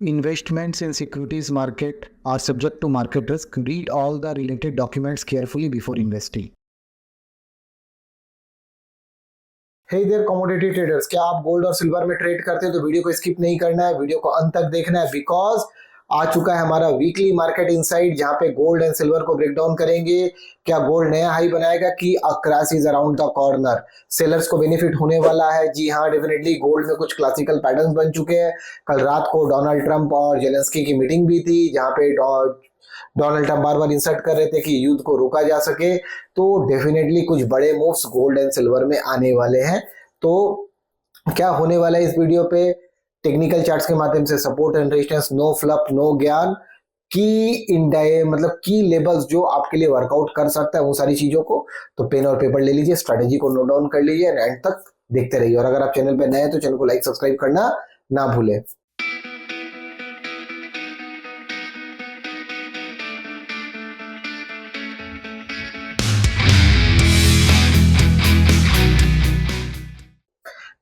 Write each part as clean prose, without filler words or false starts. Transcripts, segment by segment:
Investments in securities market are subject to market risk. Read all the related documents carefully before investing. Hey there commodity traders, क्या आप gold और silver में trade करते हैं तो video को skip नहीं करना है, वीडियो को अंत तक देखना है बिकॉज आ चुका है हमारा वीकली मार्केट इनसाइट जहां पे गोल्ड एंड सिल्वर को ब्रेक डाउन करेंगे। क्या गोल्ड नया हाई बनाएगा कि crash is around the corner? Sellers को बेनिफिट होने वाला है। जी हाँ, डेफिनेटली गोल्ड में कुछ क्लासिकल पैटर्न्स बन चुके हैं। कल रात को डोनाल्ड ट्रंप और जेलेंस्की की मीटिंग भी थी जहां पे डोनाल्ड ट्रंप बार बार इंसर्ट कर रहे थे कि युद्ध को रोका जा सके। तो डेफिनेटली कुछ बड़े मूव्स गोल्ड एंड सिल्वर में आने वाले हैं। तो क्या होने वाला है इस वीडियो पे, टेक्निकल चार्ट्स के माध्यम से support and resistance, no fluff no ज्ञान की इंडाय मतलब की लेबल्स जो आपके लिए वर्कआउट कर सकता है, वो सारी चीजों को तो पेन और पेपर ले लीजिए, स्ट्रेटेजी को नोट डाउन कर लीजिए, एंड तक देखते रहिए। और अगर आप चैनल पे नए हैं तो चैनल को लाइक सब्सक्राइब करना ना भूलें।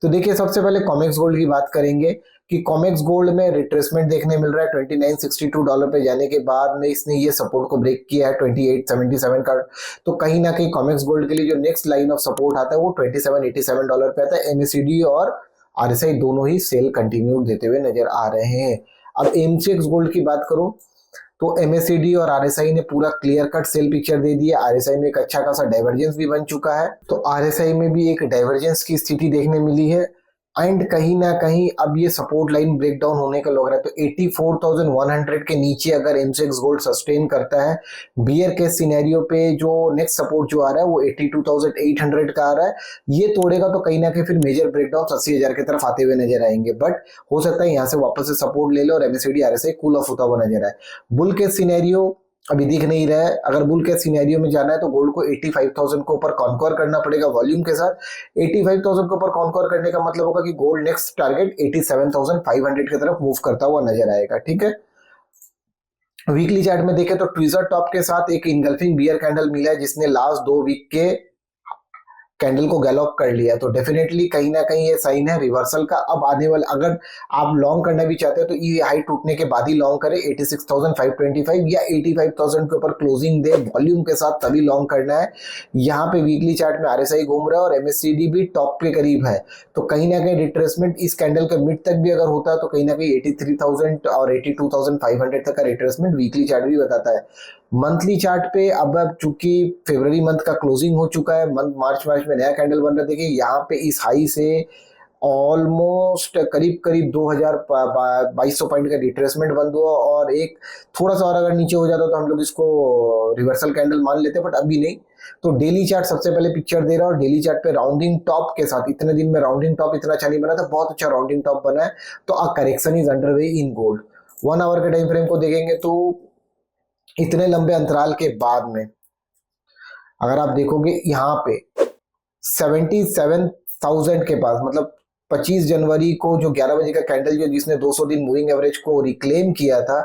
तो देखिए, सबसे पहले कॉमेक्स गोल्ड की बात करेंगे कि कॉमेक्स गोल्ड में रिट्रेसमेंट देखने मिल रहा है $2962 पे जाने के बाद में इसने ये सपोर्ट को ब्रेक किया है 2877 का। तो कहीं ना कहीं कॉमेक्स गोल्ड के लिए जो नेक्स्ट लाइन ऑफ सपोर्ट आता है वो $2787 पे आता है। एमएसीडी और आरएसआई दोनों ही सेल कंटिन्यू देते हुए नजर आ रहे हैं। अब एमसीएक्स गोल्ड की बात करूं तो एमएससीडी और आरएसआई ने पूरा क्लियर कट सेल पिक्चर दे दिया। आरएसआई में एक अच्छा खासा डाइवर्जेंस भी बन चुका है, तो आरएसआई में भी एक डाइवर्जेंस की स्थिति देखने मिली है। एंड कहीं ना कहीं अब ये सपोर्ट लाइन ब्रेक डाउन होने का लग रहा है। तो 84,100 के नीचे अगर एमसीएक्स गोल्ड सस्टेन करता है, बियर के सिनेरियो पे जो नेक्स्ट सपोर्ट जो आ रहा है वो 82,800 का आ रहा है। ये तोड़ेगा तो कहीं ना कहीं फिर मेजर ब्रेकडाउन 80,000 की तरफ आते हुए नजर आएंगे, बट हो सकता है यहाँ से वापस से सपोर्ट ले लो और एमएससीडी आरएसआई कूल ऑफ होता हुआ नजर आए। बुल के सिनेरियो अभी दिख नहीं रहा है। अगर बुल के सिनेरियो में जाना है तो गोल्ड को 85,000 के ऊपर कॉन्क्वर करना पड़ेगा वॉल्यूम के साथ। 85,000 के ऊपर कॉन्क्वर करने का मतलब होगा कि गोल्ड नेक्स्ट टारगेट 87,500 की तरफ मूव करता हुआ नजर आएगा। ठीक है, वीकली चार्ट में देखें तो ट्विजर टॉप के साथ एक इनगल्फिंग बियर कैंडल मिला है जिसने लास्ट 2 वीक के कैंडल को गैलॉप कर लिया। तो डेफिनेटली कहीं ना कहीं ये साइन है रिवर्सल का। अब आने वाला अगर आप लॉन्ग करना भी चाहते हो तो ये हाई टूटने के बाद ही लॉन्ग करें 86,525 या 85,000 के ऊपर क्लोजिंग दे वॉल्यूम के साथ, तभी लॉन्ग करना है। यहाँ पे वीकली चार्ट में आरएसआई घूम रहा है और एमएससीडी भी टॉप के करीब है। तो कहीं ना कहीं रिट्रेसमेंट इस कैंडल के मिड तक भी अगर होता है तो कहीं ना कहीं 83,000 और 82,500 तक का रिट्रेसमेंट वीकली चार्ट भी बताता है। मंथली चार्ट पे अब चूंकि फरवरी मंथ का क्लोजिंग हो चुका है, मार्च में नया कैंडल बन रहा है। देखिए यहाँ पे इस हाई से ऑलमोस्ट करीब करीब 2200 पॉइंट का रिट्रेसमेंट बंद हुआ, और एक थोड़ा सा और अगर नीचे हो जाता तो हम लोग इसको रिवर्सल कैंडल मान लेते, बट अभी नहीं। तो डेली चार्ट सबसे पहले पिक्चर दे रहा है और डेली चार्ट पे राउंडिंग टॉप के साथ, इतने दिन में राउंडिंग टॉप इतना अच्छा नहीं बना था, बहुत अच्छा राउंडिंग टॉप बना है। तो a correction is underway in gold. 1 hour के टाइम फ्रेम को देखेंगे तो इतने लंबे अंतराल के बाद में अगर आप देखोगे यहाँ पे 77,000 के पास, मतलब 25 जनवरी को जो 11 बजे का कैंडल जो जिसने 200 दिन मूविंग एवरेज को रिक्लेम किया था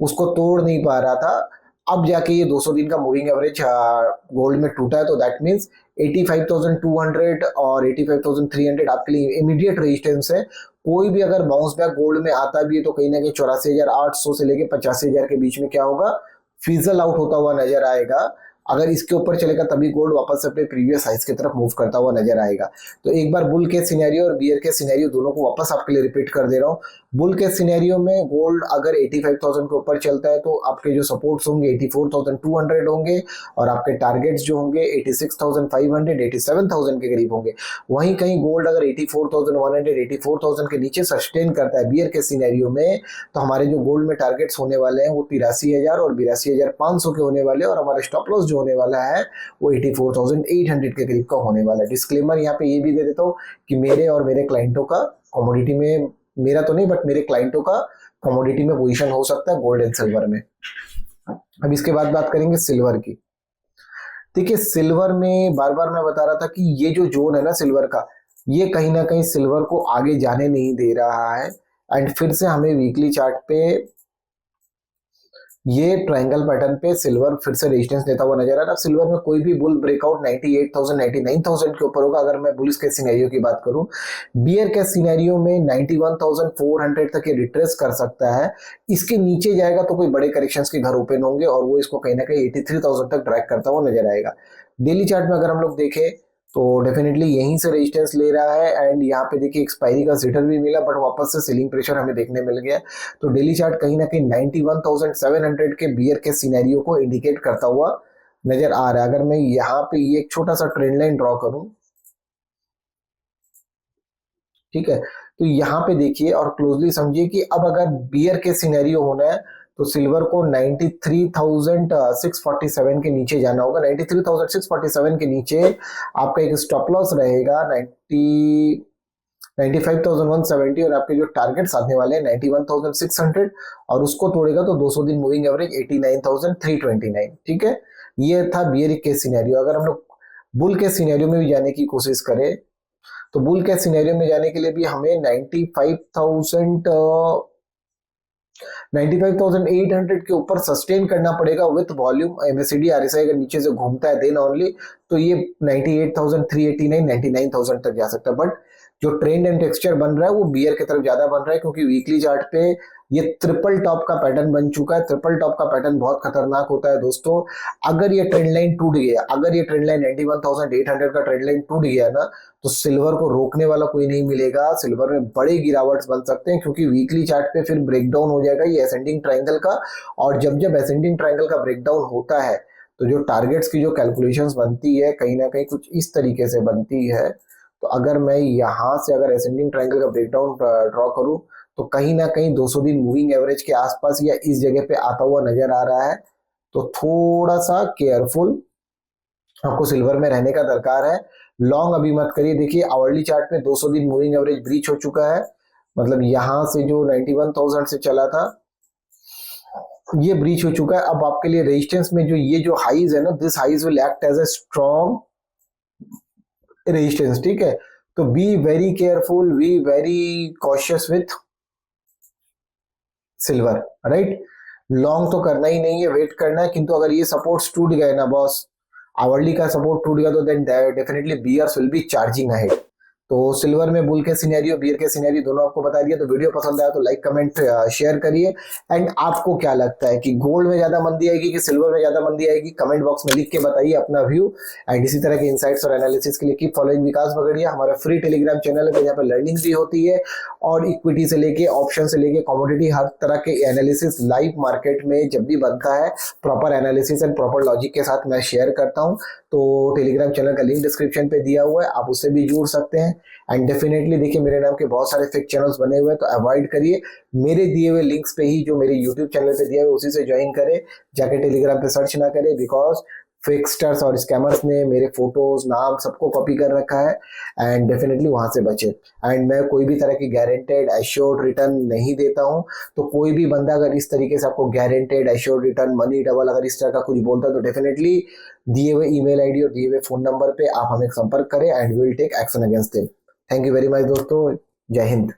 उसको तोड़ नहीं पा रहा था। अब जाके ये 200 दिन का मूविंग एवरेज गोल्ड में टूटा है। तो दैट मींस 85,200 और 85,300 आपके लिए इमीडिएट रेजिस्टेंस है। कोई भी अगर बाउंस बैक गोल्ड में आता भी है तो कहीं ना कहीं 84,800 से लेके 85,000 के बीच में क्या होगा, फिजल आउट होता हुआ नजर आएगा। अगर इसके ऊपर चलेगा तभी गोल्ड वापस अपने प्रीवियस हाइस की तरफ मूव करता हुआ नजर आएगा। तो एक बार बुल के सिनेरियो और बियर के सिनेरियो दोनों को वापस आपके लिए रिपीट कर दे रहा हूँ। बुल के सिनेरियो में गोल्ड अगर 85,000 के ऊपर चलता है तो आपके जो सपोर्ट्स होंगे 84,200 होंगे और आपके टारगेट्स जो होंगे 86,500 87,000 के करीब होंगे। वहीं कहीं गोल्ड अगर 84,100 84,000 के नीचे सस्टेन करता है बियर के सिनेरियो में तो हमारे जो गोल्ड में टारगेट्स होने वाले हैं वो 83,000 और 82,500 के होने वाले हैं, और हमारे स्टॉप लॉस जो होने वाला है वो 84,800 के करीब का होने वाला है। डिस्क्लेमर यहाँ पे ये भी दे देता हूँ कि मेरे और मेरे क्लाइंटों का कमोडिटी में, मेरा तो नहीं बट मेरे क्लाइंटों का कमोडिटी में पोजीशन हो सकता है गोल्ड एंड सिल्वर में। अब इसके बाद बात करेंगे सिल्वर की। देखिए, सिल्वर में बार बार मैं बता रहा था कि ये जो जोन है ना सिल्वर का, ये कहीं ना कहीं सिल्वर को आगे जाने नहीं दे रहा है। एंड फिर से हमें वीकली चार्ट पे ये ट्रायंगल पैटर्न पे सिल्वर फिर से रेजिस्टेंस लेता हुआ नजर आ रहा है। सिल्वर में कोई भी बुल ब्रेकआउट 98,000 99,000 के ऊपर होगा अगर मैं बुलिश के सिनेरियो की बात करूं। बियर के सिनेरियो में 91,400 तक ये रिट्रेस कर सकता है। इसके नीचे जाएगा तो कोई बड़े करेक्शंस के घर ओपन होंगे और वो इसको कहीं ना कहीं 83,000 तक ड्रैग करता हुआ नजर आएगा। डेली चार्ट में अगर हम लोग देखें तो डेफिनेटली यहीं से रेजिस्टेंस ले रहा है एंड यहाँ पे देखिए एक्सपायरी का जिटर भी मिला बट वापस से सेलिंग प्रेशर हमें देखने मिल गया। तो डेली चार्ट कहीं ना कहीं 91,700 के बियर के सिनेरियो को इंडिकेट करता हुआ नजर आ रहा है। अगर मैं यहाँ पे ये एक छोटा सा ट्रेंड लाइन ड्रॉ करूं, ठीक है, तो यहाँ पे देखिए और क्लोजली समझिए कि अब अगर बियर के सिनेरियो होना है तो सिल्वर को 93,647 के नीचे जाना होगा। 93,647 के नीचे आपका एक स्टॉप लॉस रहेगा 95,170 और आपके जो टारगेट्स आने वाले हैं 91,600 और उसको तोड़ेगा तो 200 दिन मूविंग एवरेज 89,329। ठीक है, ये था बियर के सिनेरियो। अगर हम लोग बुल के सिनेरियो में भी जाने की कोशिश करें तो बुल के सिनेरियो में जाने के लिए भी हमें 95,800 के ऊपर सस्टेन करना पड़ेगा विथ वॉल्यूम। एमएससीडी आरएसआई अगर नीचे से घूमता है देन ओनली तो ये 98,389 99,000 तक जा सकता है। बट जो ट्रेंड एंड टेक्सचर बन रहा है वो बियर की तरफ ज्यादा बन रहा है क्योंकि वीकली चार्ट पे ये ट्रिपल टॉप का पैटर्न बन चुका है। ट्रिपल टॉप का पैटर्न बहुत खतरनाक होता है दोस्तों। अगर ये ट्रेंड लाइन टूट गया, अगर ये ट्रेंड लाइन 91,800 का ट्रेंड लाइन टूट गया ना तो सिल्वर को रोकने वाला कोई नहीं मिलेगा। सिल्वर में बड़े गिरावट्स बन सकते हैं क्योंकि वीकली चार्ट पे फिर ब्रेकडाउन हो जाएगा ये असेंडिंग ट्रायंगल का। और जब जब असेंडिंग ट्रायंगल का ब्रेकडाउन होता है तो जो टारगेट्स की जो कैलकुलेशंस बनती है कहीं ना कहीं कुछ इस तरीके से बनती है। तो अगर मैं यहाँ से अगर असेंडिंग ट्रायंगल का ब्रेकडाउन ड्रॉ करूं तो कहीं ना कहीं 200 दिन मूविंग एवरेज के आसपास या इस जगह पे आता हुआ नजर आ रहा है। तो थोड़ा सा केयरफुल आपको सिल्वर में रहने का दरकार है। लॉन्ग अभी मत करिए। देखिए आवरली चार्ट में 200 दिन मूविंग एवरेज ब्रीच हो चुका है, मतलब यहां से जो 91,000 से चला था ये ब्रीच हो चुका है। अब आपके लिए रेजिस्टेंस में जो ये जो हाइज है ना, this highs will act as a strong resistance. ठीक है, तो be very careful, be very cautious with silver, right. Long तो करना ही नहीं है, वेट करना है। किंतु अगर ये सपोर्ट्स टूट गए ना बॉस, आवरली का सपोर्ट टूट गया तो then definitely bears will be charging ahead. तो सिल्वर में बुल के सिनेरियो बियर के सिनेरियो दोनों आपको बता दिया। तो वीडियो पसंद आया तो लाइक कमेंट शेयर करिए। एंड आपको क्या लगता है कि गोल्ड में ज्यादा मंदी आएगी कि सिल्वर में ज्यादा मंदी आएगी, कमेंट बॉक्स में लिख के बताइए अपना व्यू। एंड इसी तरह के इंसाइट्स और एनालिसिस के लिए कीप फॉलोइंग विकास बगड़िया। हमारा फ्री टेलीग्राम चैनल है जहाँ पे लर्निंग भी होती है और इक्विटी से लेके ऑप्शन से लेके कमोडिटी हर तरह के एनालिसिस लाइव मार्केट में जब भी बनता है proper analysis and proper logic के साथ मैं शेयर करता हूँ। तो टेलीग्राम चैनल का लिंक डिस्क्रिप्शन पे दिया हुआ है, आप उससे भी जुड़ सकते हैं। एंड डेफिनेटली देखिए मेरे नाम के बहुत सारे फेक चैनल्स बने हुए हैं तो अवॉइड करिए। मेरे दिए हुए लिंक्स पे ही जो मेरे यूट्यूब चैनल पे दिया हुआ उसी से ज्वाइन करें, जाके टेलीग्राम पे सर्च ना करें बिकॉज फेकस्टर्स और स्कैमर्स ने मेरे फोटोज नाम सबको कॉपी कर रखा है। एंड डेफिनेटली वहां से बचे। एंड मैं कोई भी तरह की गारंटेड एश्योर्ड रिटर्न नहीं देता हूं। तो कोई भी बंदा अगर इस तरीके से आपको guaranteed assured return money double अगर इस तरह का कुछ बोलता है तो डेफिनेटली दिए हुए ईमेल आईडी और दिए हुए फोन नंबर पे आप हमें संपर्क करें and we will take action against them. Thank you very much दोस्तों, जय हिंद।